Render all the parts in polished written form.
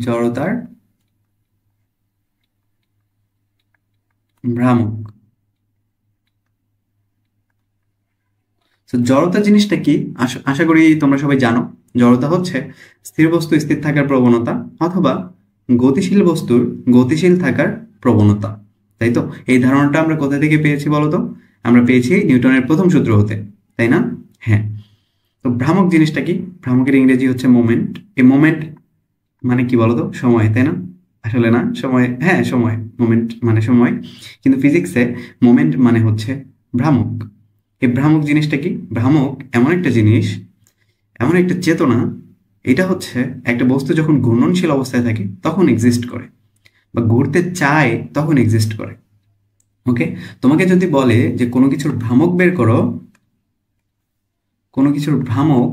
জড়তার ভ্রামক। তো জড়তা জিনিসটা কি? আশা করি তোমরা সবাই জানো। জড়তা হচ্ছে স্থির বস্তু স্থির থাকার প্রবণতা অথবা গতিশীল বস্তুর গতিশীল থাকার প্রবণতা, তাই তো? এই ধারণাটা আমরা কোথা থেকে পেয়েছি বলো তো? আমরা পেয়েছি নিউটনের প্রথম সূত্র হতে, তাই না? হ্যাঁ। তো ভ্রামক জিনিসটা কি? ভ্রামকের ইংরেজি হচ্ছে মোমেন্ট। এই মোমেন্ট মানে কি বলতো? সময়, তাই না? আসলে না, সময়, হ্যাঁ সময়, মোমেন্ট মানে সময়, কিন্তু ফিজিক্সে মোমেন্ট মানে হচ্ছে ভ্রামক। এই ভ্রামক জিনিসটা কি? ভ্রামক এমন একটা জিনিস, এমন একটা চেতনা, এটা হচ্ছে একটা বস্তু যখন ঘূর্ণনশীল অবস্থায় থাকে তখন এক্সিস্ট করে, বা ঘুরতে চায় তখন এক্সিস্ট করে। ওকে, তোমাকে যদি বলে যে কোনো কিছুর ভ্রামক বের করো, কোনো কিছুর ভ্রামক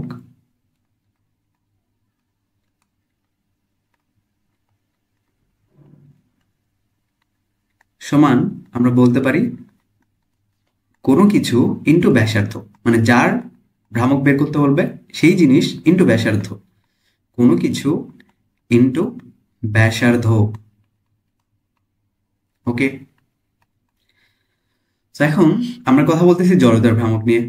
সমান, আমরা বলতে পারি কোনো কিছু ইন্টু ব্যাসার্ধ, মানে যার ভ্রামক বের করতে বলবে সেই জিনিস ইন্টু ব্যাসার্ধ, কোনো কিছু ইন্টু ব্যাসার্ধ। ওকে, তো এখন আমরা কথা বলতেছি জড়তার ভ্রামক নিয়ে।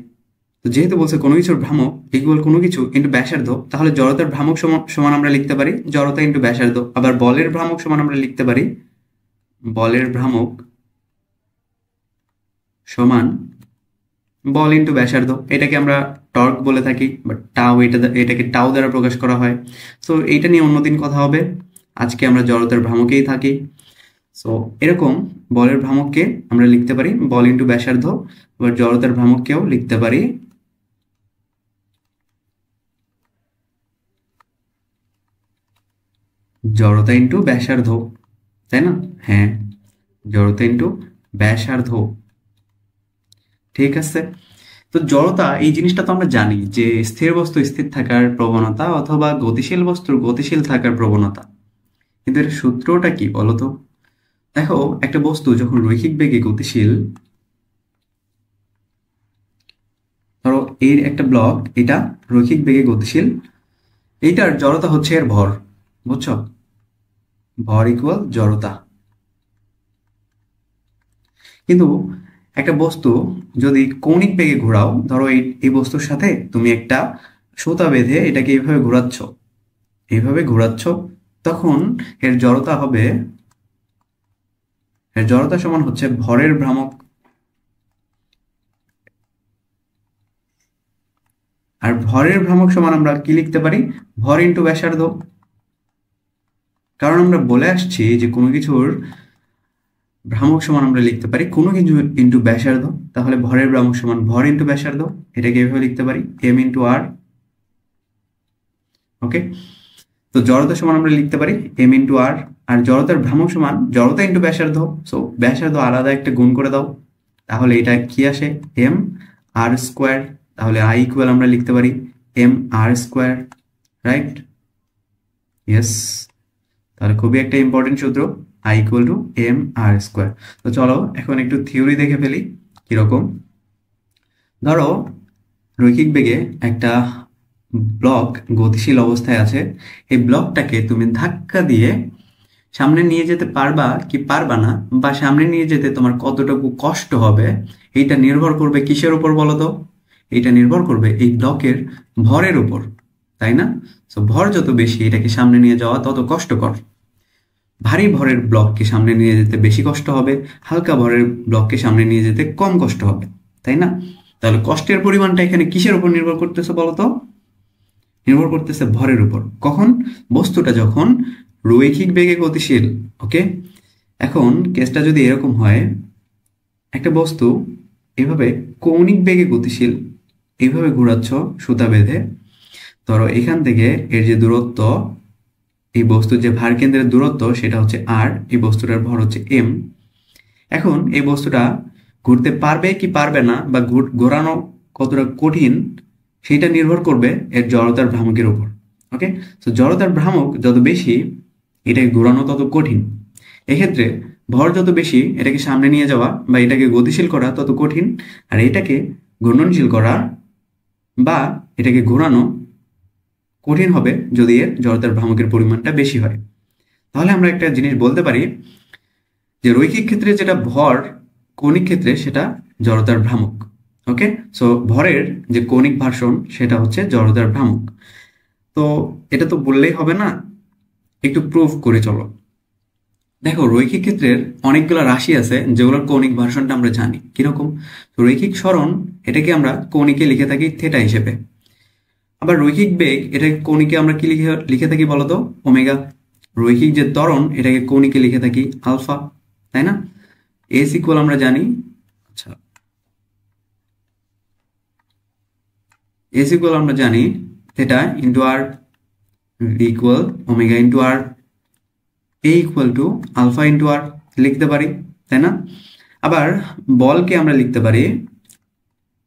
তো যেহেতু বলছে কোনো কিছুর ভ্রামক ইকুয়াল কোনো কিছু ইন্টু ব্যাসার্ধ, তাহলে জড়তার ভ্রামক সমান আমরা লিখতে পারি জড়তা ইন্টু ব্যাসার্ধ। আবার বলের ভ্রামক সমান আমরা লিখতে পারি বলের ভ্রামক সমান বল ইন্টু ব্যাসার্ধ। এটাকে আমরা টর্ক বলে থাকি, বাট টাও এটাকে টাও দ্বারা প্রকাশ করা হয়। সো এইটা নিয়ে অন্যদিন কথা হবে, আজকে আমরা জড়তার ভ্রামকেই থাকি। সো এরকম বলের ভ্রামককে আমরা লিখতে পারি বল ইন্টু ব্যাসার্ধ, আবার জড়তার ভ্রামককেও লিখতে পারি জড়তা ইন্টু ব্যাসার্ধ, তাই না? হ্যাঁ, জড়তা ইন্টু ব্যাসার্ধ। ঠিক আছে। তো জড়তা এই জিনিসটা তো আমরা জানি যে স্থির বস্তু স্থির থাকার প্রবণতা অথবা গতিশীল বস্তুর গতিশীল থাকার প্রবণতা, কিন্তু এর সূত্রটা কি বলতো? দেখো, একটা বস্তু যখন রৈখিক বেগে গতিশীল, ধরো এর একটা ব্লক, এটা রৈখিক বেগে গতিশীল, এইটার জড়তা হচ্ছে এর ভর, বুঝছো? ভর ইকুয়াল জড়তা। কিন্তু একটা বস্তু যদি কৌণিক বেগে ঘোরাও, ধরো এই বস্তুর সাথে তুমি একটা সুতা বেঁধে এটাকে এইভাবে ঘোরাচ্ছ, এইভাবে ঘোরাচ্ছ, তখন এর জড়তা হবে, এর জড়তা সমান হচ্ছে ভরের ভ্রামক। আর ভরের ভ্রামক সমান আমরা কি লিখতে পারি? ভর ইন্টু ব্যাসার্ধ। কারণ আমরা বলে আসছি যে কোনো কিছুর ভ্রামক সমান আমরা লিখতে পারি কোনো কিছু ইন্টু ব্যাসার্ধ, তাহলে ভরের ভ্রামক সমান ভর ইন্টু ব্যাসার্ধ। এটাকে এভাবে লিখতে পারি এম ইন্টু আর। ওকে, তো জড়তা সমান আমরা লিখতে পারি এম ইন্টু আর, আর জড়তার ভ্রামক সমান জড়তা ইন্টু ব্যাসার্ধ। সো ব্যাসার্ধ আলাদা একটা গুণ করে দাও, তাহলে এটা কি আসে? M R square. তাহলে আই ইকুয়াল আমরা লিখতে পারি M R square, right? Yes. তাহলে খুবই একটা ইম্পর্টেন্ট সূত্র, I equal to M R square. তো চলো এখন একটু থিওরি দেখে ফেলি কিরকম। ধরো রৈখিক বেগে একটা ব্লক গতিশীল অবস্থায় আছে, এই ব্লকটাকে তুমি ধাক্কা দিয়ে সামনে নিয়ে যেতে পারবা কি পারবা না, বা সামনে নিয়ে যেতে তোমার কতটুকু কষ্ট হবে, এইটা নির্ভর করবে কিসের উপর বলো তো? এইটা নির্ভর করবে এই ব্লকের ভরের উপর, তাই না? তো ভর যত বেশি এটাকে সামনে নিয়ে যাওয়া তত কষ্টকর। ভারী ভরের ব্লককে সামনে নিয়ে যেতে বেশি কষ্ট হবে, হালকা ভরের ব্লককে সামনে নিয়ে যেতে কম কষ্ট হবে, তাই না? তাহলে কষ্টের পরিমাণটা এখানে কিসের উপর নির্ভর করতেছে বলতো? নির্ভর করতেছে ভরের উপর। কখন? বস্তুটা যখন রৈখিক বেগে গতিশীল। ওকে, এখন কেসটা যদি এরকম হয়, একটা বস্তু এভাবে কৌণিক বেগে গতিশীল, এইভাবে ঘোরাচ্ছ সুতা বেঁধে, ধরো এখান থেকে এর যে দূরত্ব, এই বস্তুর যে ভার কেন্দ্রের দূরত্ব সেটা হচ্ছে আর, এই বস্তুটার ভর হচ্ছে এম। এখন এই বস্তুটা ঘুরতে পারবে কি পারবে না, বা ঘোরানো কতটা কঠিন, সেটা নির্ভর করবে এর জড়তার ভ্রামকের উপর। ওকে, তো জড়তার ভ্রামক যত বেশি এটাকে ঘোরানো তত কঠিন। এক্ষেত্রে ভর যত বেশি এটাকে সামনে নিয়ে যাওয়া বা এটাকে গতিশীল করা তত কঠিন, আর এটাকে ঘূর্ণনশীল করা বা এটাকে ঘোরানো কঠিন হবে যদি এর জড়তার ভ্রামকের পরিমাণটা বেশি হয়। তাহলে আমরা একটা জিনিস বলতে পারি যে রৈখিক ক্ষেত্রে যেটা ভর কৌণিক ক্ষেত্রে সেটা জড়তার ভ্রামক। ওকে, সো ভরের যে কৌণিক ভার্সন সেটা হচ্ছে জড়তার ভ্রামক। তো এটা তো বললেই হবে না, একটু প্রুফ করে চলো। দেখো রৈখিক ক্ষেত্রের অনেকগুলো রাশি আছে যেগুলোর কৌণিক ভার্সনটা আমরা জানি কিরকম। তো রৈখিক সরণ এটাকে আমরা কৌণিকে লিখে থাকি থেটা হিসেবে। আবার রৈখিক বেগ এটাকে কৌণিকে আমরা কি লিখে লিখে থাকি বলতো? ওমেগা। রৈখিক যে ত্বরণ এটাকে কৌণিকে লিখে থাকি আলফা, তাই না? এস ইকুয়াল আমরা জানি, আচ্ছা এস ইকুয়াল আমরা জানি theta into R equal omega into R, A equal to alpha into R লিখতে পারি, তাই না? আবার বলকে আমরা লিখতে পারি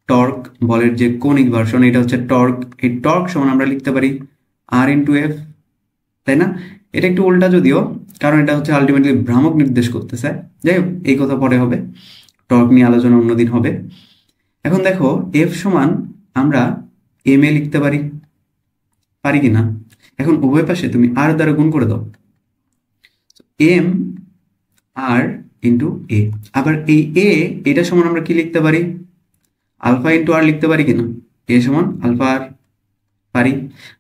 টর্ক, বলের যে কৌণিক ভার্সন এটা হচ্ছে টর্ক, এই টর্ক সমান আমরা লিখতে পারি আর ইন্টু এফ, তাই না? এটা একটু উল্টা যদিও, কারণ এটা হচ্ছে আলটিমেটলি ভ্রামক নির্দেশ করতেছে। যাই হোক, এই কথা পরে হবে, টর্ক নিয়ে আলোচনা অন্যদিন হবে। এখন দেখো এফ সমান আমরা এম এ লিখতে পারি, পারি কিনা? এখন উভয় পাশে তুমি আর দ্বারা গুণ করে দাও, এম আর ইন্টু এ। আবার এই এ এটা সমান আমরা কি লিখতে পারি? আলফা ইন্টু আর লিখতে পারি কিনা? এ সমান আলফা আর, পারি।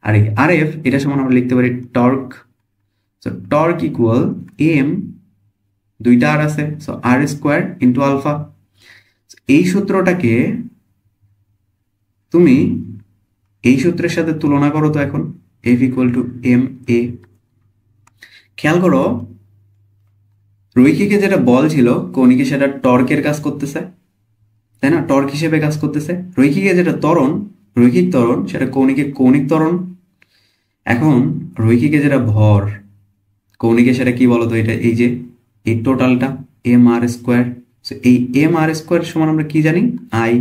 আর এই আর এফ এটা সমান আমরা লিখতে পারি torque. So torque equal M, দুইটা আর আছে, so R square into alpha. এই সূত্রটাকে তুমি এই সূত্রের সাথে তুলনা করো তো এখন, F equal to M A. খেয়াল করো রৈখিকে যেটা বল ছিল কৌণিকে সেটা টর্কের কাজ করতেছে, তাই না? টর্ক হিসেবে কাজ করতেছে। রৈখিকে যেটা ত্বরণ, রৈখিক ত্বরণ, সেটা কৌণিকে কৌণিক ত্বরণ। এখন রৈখিকে যেটা ভর কৌণিকে সেটা কি বলতো? এটা এই যে এই টোটালটা এম আর স্কোয়ার। এই এম আর স্কোয়ার সমান আমরা কি জানি? I.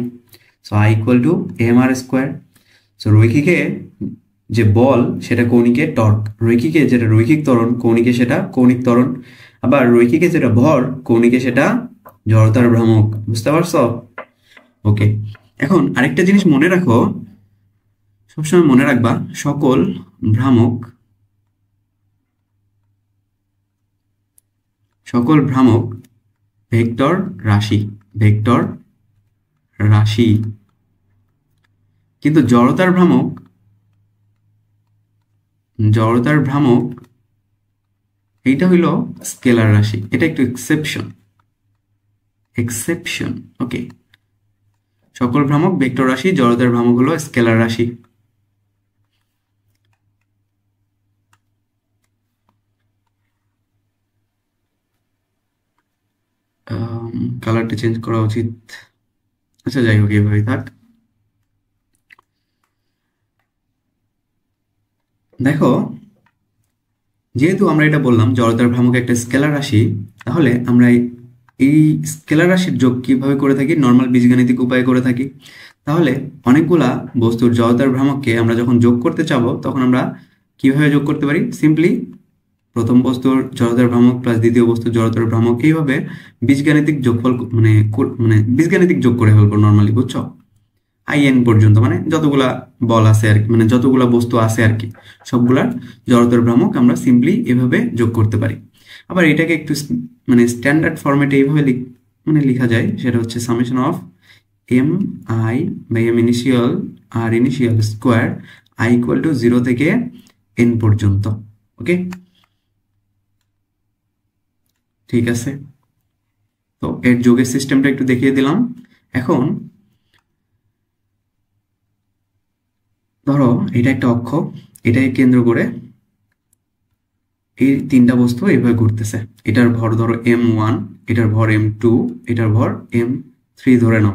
So I equal to M R square. So রৈখিকে যে বল সেটা কৌণিকে টর্ক, রৈখিকে যেটা রৈখিক ত্বরণ কৌণিকে সেটা কৌণিক ত্বরণ, আবার রৈখিকে যেটা ভর কৌণিকে সেটা জড়তার ভ্রামক। বুঝতে পারছো? ওকে, এখন আরেকটা জিনিস মনে রাখো, সবসময় মনে রাখবা সকল ভ্রামক, সকল ভ্রামক ভেক্টর রাশি, ভেক্টর রাশি। কিন্তু জড়তার ভ্রামক, জড়তার ভ্রামক এইটা হইল স্কেলার রাশি। এটা একটু এক্সেপশন, এক্সেপশন। ওকে, সকল ভ্রামক ভেক্টর রাশি, জড়তার ভ্রামক হলো স্কেলার রাশি। কালারটা চেঞ্জ করা উচিত, আচ্ছা যাই হোক এভাবেই থাক। দেখো যেহেতু আমরা এটা বললাম জড়তার ভ্রামক একটা স্কেলার রাশি, তাহলে আমরা এই স্কেলার রাশির যোগ কিভাবে করে থাকি? নর্মাল বীজগাণিতিক উপায়ে করে থাকি। তাহলে অনেকগুলা বস্তুর জড়তার ভ্রামককে আমরা যখন যোগ করতে চাবো তখন আমরা কিভাবে যোগ করতে পারি? সিম্পলি প্রথম বস্তুর জড়তার ভ্রামক প্লাস দ্বিতীয় বস্তুর জড়তার ভ্রামক, এইভাবে বীজগাণিতিক যোগফল মানে বীজগাণিতিক যোগ করে ফেলবো নর্মালি, বুঝছো? আইএন পর্যন্ত, মানে যতগুলা বল আছে আর কি, মানে যতগুলা বস্তু আছে আর কি, সবগুলার জড়তার ভ্রামক আমরা সিম্পলি এভাবে যোগ করতে পারি। আবার এটাকে একটু মানে স্ট্যান্ডার্ড ফরম্যাটে এইভাবে মানে লেখা যায়, সেটা হচ্ছে summation of M I by M initial R initial square I equal to 0 থেকে এন পর্যন্ত। ওকে, ঠিক আছে। তো এর যোগের সিস্টেমটা একটু দেখিয়ে দিলাম। এখন ধরো এটা একটা অক্ষ, এটাকে কেন্দ্র করে এই তিনটা বস্তু এইভাবে ঘুরতেছে। এটার ভর ধরো m1, এটার ভর m2, এটার ভর m3 ধরে নাও।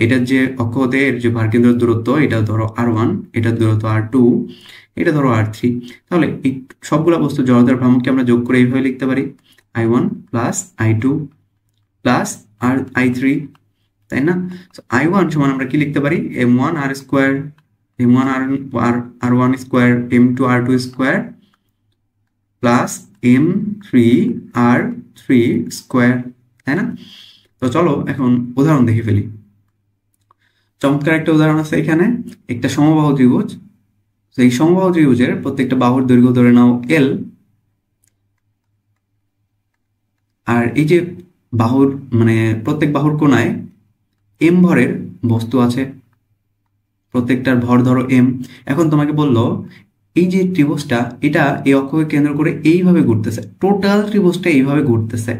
এটার যে অক্ষদের যে ভারকেন্দ্রের দূরত্ব এটা ধরো r1, এটার দূরত্ব r2, এটা ধরো r3। তাহলে এই সবগুলা বস্তু জড়তার ভ্রামককে আমরা যোগ করে এইভাবে লিখতে পারি i1 plus i2 plus i3, তাই না? i1 সমান আমরা কি লিখতে পারি? m1 r square, m1 r1 square, m2 r2 square plus m3 r3 square, তাই না? তো চলো এখন উদাহরণ দেখে ফেলি। চমৎকার একটা উদাহরণ আছে এখানে, একটা সমবাহু ত্রিভুজ। এই সমবাহু ত্রিভুজের প্রত্যেকটা বাহুর দৈর্ঘ্য ধরে নাও l, আর এই যে বাহুর মানে প্রত্যেক বাহুর কোণায় এম ভরের বস্তু আছে, প্রত্যেকটার ভর ধরো এম। এখন তোমাকে বললো এই যে ত্রিভুজটা এটা এই অক্ষকে কেন্দ্র করে এইভাবে ঘুরতেছে, টোটাল ত্রিভুজটা এইভাবে ঘুরতেছে।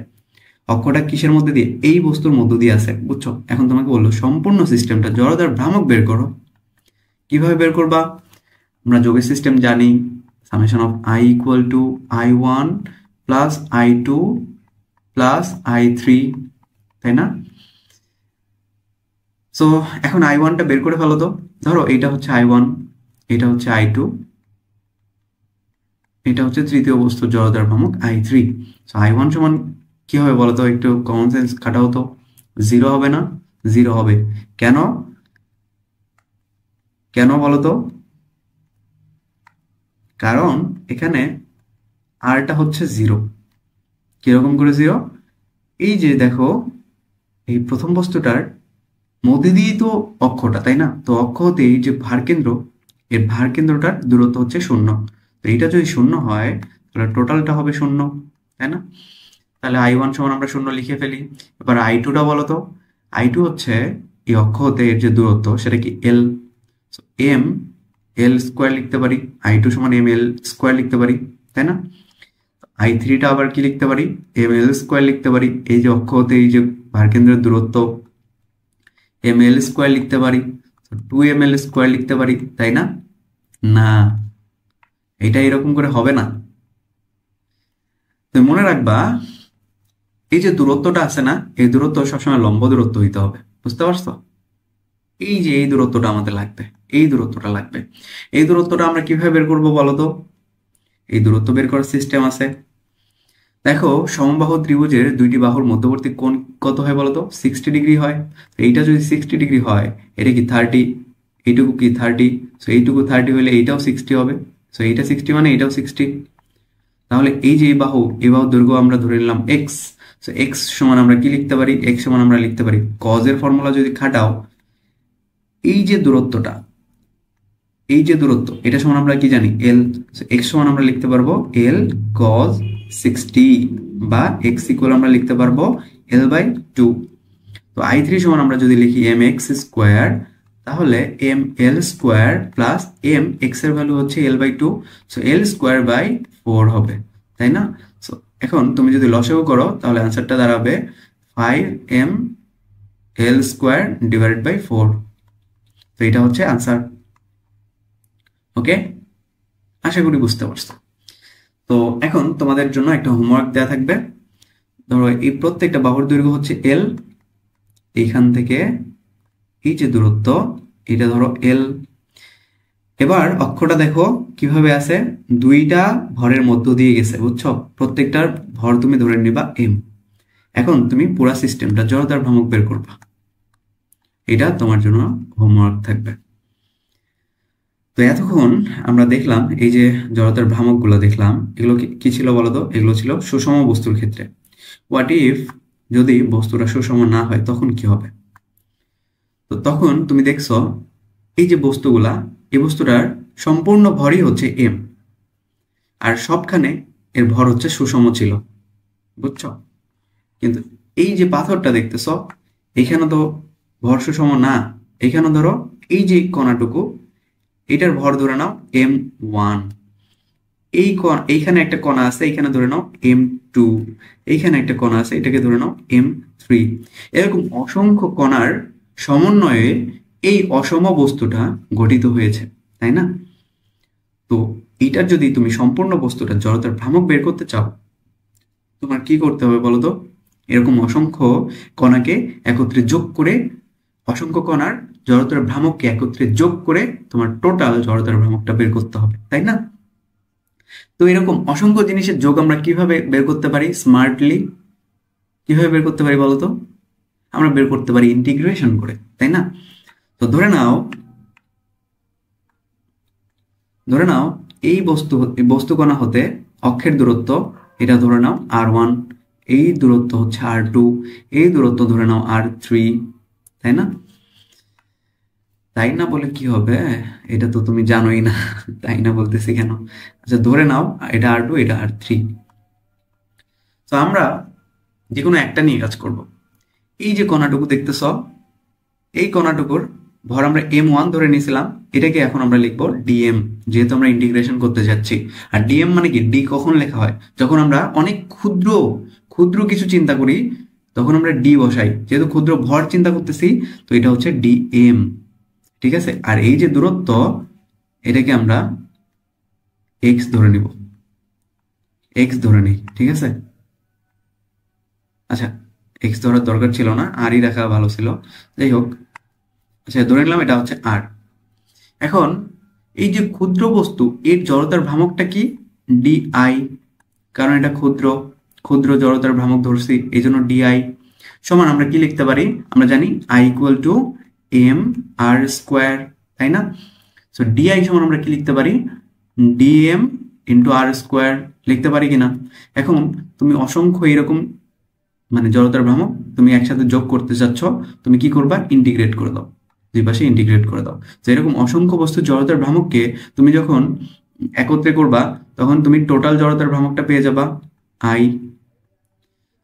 অক্ষটা কিসের মধ্যে দিয়ে? এই বস্তুর মধ্য দিয়ে আছে, বুঝছো? এখন তোমাকে বললো সম্পূর্ণ সিস্টেমটা জড়তার ভ্রামক বের করো। কিভাবে বের করবা? আমরা যোগের সিস্টেম জানি, summation of I equal two I1 plus I2 plus I3, তাই না? সো এখন I1টা বের করে ফেলো তো। ধরো এটা হচ্ছে I1, এটা হচ্ছে I2, এটা হচ্ছে তৃতীয় বস্তু জড়তার ভ্রামক I3। সো I1 সমান কি হবে বলো তো? একটু কমন সেন্স খাটাও তো। 0 হবে না? 0 হবে। কেন? কেন বলো তো? কারণ এখানে আরটা হচ্ছে 0। কিরকম করে 0? এই যে দেখো এই প্রথম বস্তুটার মধ্যে দিয়েই তো অক্ষটা, তাই না? তো অক্ষ হতে এই যে ভারকেন্দ্র, এর ভারকেন্দ্রটার দূরত্ব হচ্ছে 0। তো এইটা যদি 0 হয় তাহলে টোটালটা হবে 0, তাই না? তাহলে I1 সমান আমরা 0 লিখে ফেলি। এবার I2টা বলো তো। I2 হচ্ছে এই অক্ষ হতে এর যে দূরত্ব সেটা কি L, এম এল স্কোয়ার লিখতে পারি। I2 সমান ML স্কোয়ার লিখতে পারি, তাই না? I3টা আবার কি লিখতে পারি? ML স্কোয়ার লিখতে পারি। এই যে অক্ষ হতে এই যে ভারকেন্দ্রের দূরত্ব ML স্কোয়ার লিখতে পারি, 2ML স্কোয়ার লিখতে পারি, তাই না? না, এটা এরকম করে হবে না। তুমি মনে রাখবা এই যে দূরত্বটা আছে না, এই দূরত্ব সবসময় লম্ব দূরত্ব হইতে হবে, বুঝতে পারছো? এই যে এই দূরত্বটা আমাদের লাগবে, এই দূরত্বটা লাগবে। এই দূরত্বটা আমরা কিভাবে বের করবো বলো তো? এই দূরত্ব বের করার সিস্টেম আছে। দেখো সমবাহু ত্রিভুজের দুইটি বাহুর মধ্যবর্তী কোণ কত হয় বলো তো? 60 ডিগ্রি হয়। এইটা যদি 60 ডিগ্রি হয়, এটা কি 30, এইটুকু কি 30, সো এইটুকু 30 হলে এইটাও 60 হবে। সো এইটা 60 মানে এটাও 60। তাহলে এই যে এই বাহুর দৈর্ঘ্য আমরা ধরে নিলাম এক্স। সো এক্স সমান আমরা কি লিখতে পারি? এক্স সমান আমরা লিখতে পারি কজের ফর্মুলা যদি খাটাও, এই যে দূরত্বটা, এই যে দূরত্ব এটা সমান আমরা কি জানি? এল। এক্স সমান আমরা লিখতে পারবো এল কজ 60, বা এক্স ইকুয়াল আমরা লিখতে পারবো L/2। তো I3 সমান আমরা যদি লিখি mx স্কোয়ার, তাহলে ml স্কোয়ার প্লাস mx এর ভ্যালু হচ্ছে L/2, so L square by 4 হবে, তাই না? সো এখন তুমি যদি লসাগু করো তাহলে আনসারটা দাঁড়াবে 5ml স্কোয়ার ডিভাইডেড বাই 4। তো এটা হচ্ছে আনসার। ওকে, আশা করি বুঝতে পারছো। তো এখন তোমাদের জন্য একটা হোমওয়ার্ক দেওয়া থাকবে। ধরো এই প্রত্যেকটা বাহুর দৈর্ঘ্য হচ্ছে L, এইখান থেকে এই যে দূরত্ব এটা ধরো L। এবার অক্ষটা দেখো কিভাবে আছে, দুইটা ভরের মধ্য দিয়ে গেছে, বুঝছো? প্রত্যেকটার ভর তুমি ধরে নিবা M। এখন তুমি পুরা সিস্টেমটা জড়তার ভ্রামক বের করবা। এটা তোমার জন্য হোমওয়ার্ক থাকবে। তো এতক্ষণ আমরা দেখলাম এই যে জড়তার ভ্রামক গুলো দেখলাম, এগুলো কি ছিল বলতো? এগুলো ছিল সুষম বস্তুর ক্ষেত্রে। হোয়াট ইফ যদি বস্তুটা সুষম না হয় তখন কি হবে? তো তখন তুমি দেখছো এই যে বস্তুগুলা, এই বস্তুটার সম্পূর্ণ ভরই হচ্ছে M, আর সবখানে এর ভর হচ্ছে সুষম ছিল, বুঝছো? কিন্তু এই যে পাথরটা দেখতেছ, এখানে তো ভর সুষম না। এখানে ধরো এই যে কণাটুকু, এটার ভর ধরে নাও M1, এইখানে একটা কণা আছে, এইখানে ধরে নাও M2, এইখানে একটা কণা আছে, এটাকে ধরে নাও M3। এরকম অসংখ্য কণার সমন্বয়ে এই অসম বস্তুটা গঠিত হয়েছে, তাই না? তো এইটার যদি তুমি সম্পূর্ণ বস্তুটা জড়তার ভ্রামক বের করতে চাও, তোমার কি করতে হবে বলতো? এরকম অসংখ্য কণাকে একত্রে যোগ করে, অসংখ্য কণার জড়তার ভ্রামককে একত্রে যোগ করে তোমার টোটাল জড়তার ভ্রামকটা বের করতে হবে, তাই না? তো এরকম অসংখ্য জিনিসের যোগ আমরা কিভাবে বের করতে পারি স্মার্টলি? কিভাবে বের করতে পারি বলতো? আমরা বের করতে পারি ইন্টিগ্রেশন করে, তাই না? তো ধরে নাও এই বস্তু কণা হতে অক্ষের দূরত্ব এটা ধরে নাও R1, এই দূরত্ব হচ্ছে R2, এই দূরত্ব ধরে নাও R3, তাই না? তাই না বলে কি হবে? এটা তো তুমি জানোই না, তাই না বলতেছি কেন? আচ্ছা ধরে নাও এটা R2, এটা R3। তো আমরা যে কোনো একটা নিয়ে কাজ করব। এই যে কণাটুকু দেখতেছ, এই কণাটুকুর ভর আমরা m1 ধরে নিয়েছিলাম, এটাকে এখন আমরা লিখবো dm, যেহেতু আমরা ইন্টিগ্রেশন করতে যাচ্ছি। আর dm মানে কি, ডি কখন লেখা হয়, যখন আমরা অনেক ক্ষুদ্র ক্ষুদ্র কিছু চিন্তা করি তখন আমরা ডি বসাই, যেহেতু ক্ষুদ্র ভর চিন্তা করতেছি তো এটা হচ্ছে dm, ঠিক আছে। আর এই যে দূরত্ব, এটাকে আমরা x ধরে নিব, x ধরে নিই, ঠিক আছে। আচ্ছা, x ধরার দরকার ছিল না, আরই রাখা ভালো ছিল, যাই হোক। আচ্ছা, ধরে নিলাম এটা হচ্ছে আর। এখন এই যে ক্ষুদ্র বস্তু, এর জড়তার ভ্রামকটা কি, ডিআই, কারণ এটা ক্ষুদ্র, ক্ষুদ্র জড়তার ভ্রামক ধরছি, এই জন্য ডিআই সমান আমরা কি লিখতে পারি, আমরা জানি I equal to M R square, তাই না। সো ডিআই সমান আমরা কি লিখতে পারি, ডিএম ইন্টু আর স্কোয়ার লিখতে পারি কিনা। এখন তুমি অসংখ্য এরকম মানে জড়তার ভ্রামক তুমি একসাথে যোগ করতে চাচ্ছ, তুমি কি করবা, ইন্টিগ্রেট করে দাও, দুই পাশে ইন্টিগ্রেট করে দাও। তো এরকম অসংখ্য বস্তু জড়তার ভ্রামককে তুমি যখন একত্রে করবা তখন তুমি টোটাল জড়তার ভ্রামকটা পেয়ে যাবা আই।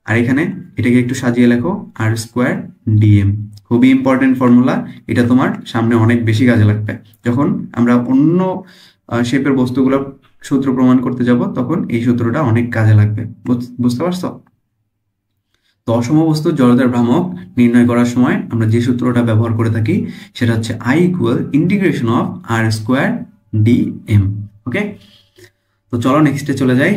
আর এখানে এটাকে একটু সাজিয়ে লেখো আর স্কোয়ার ডিএম, খুবই ইম্পর্টেন্ট ফর্মুলা, এটা তোমার সামনে অনেক বেশি কাজে লাগবে। যখন আমরা অন্য শেপের বস্তুগুলো সূত্র প্রমাণ করতে যাব তখন এই সূত্রটা অনেক কাজে লাগবে, বুঝতে পারছো। তো অসমবস্তুর জড়তার ভ্রামক নির্ণয় করার সময় আমরা যে সূত্রটা ব্যবহার করে থাকি সেটা হচ্ছে I equal integration of R square D M. Okay, তো চলো নেক্সটে চলে যাই।